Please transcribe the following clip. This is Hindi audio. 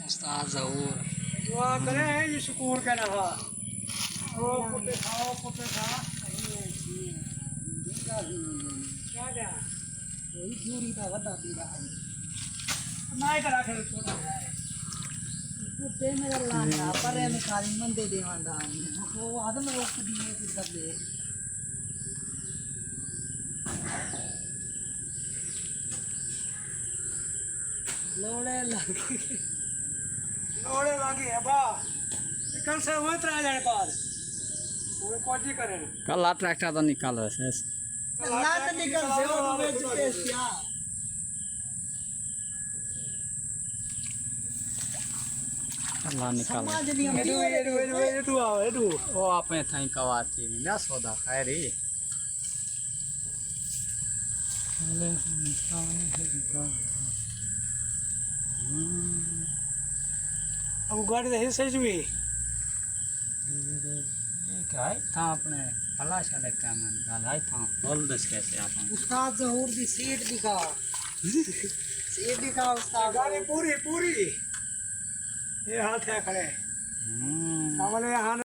उस्ताद ज़हूर दुआ करे ये सुकून का रहा ओ कुत्ते खाओ कुत्ते खा क्या क्या वही चूरी का वड्डा पीड़ा है ना करा कर छोटा कुत्ते में लाना परे में खाली मंदे देवांदा वो आदम रोक दिए कि दबे लोड़े लगे अबा कल से हुए त्रा जाने बाद वो कोजी करे कल ट्रैक्टर तो निकाल रहे हैं लात निकल से वो बेच के क्या अल्लाह निकाल समाज नियम एडू आओ एडू ओ आपने थाई कवा थी ना सौदा खैरी अब गाड़ी दे सही भी क्या है था अपने फला शाले काम गाल है था बोल दस कैसे आप उस्ताद ज़हूर दी सीट दिखाओ सीट दिखाओ उस्ताद गाड़ी पूरी पूरी ये हाथ है खड़े सामने यहाँ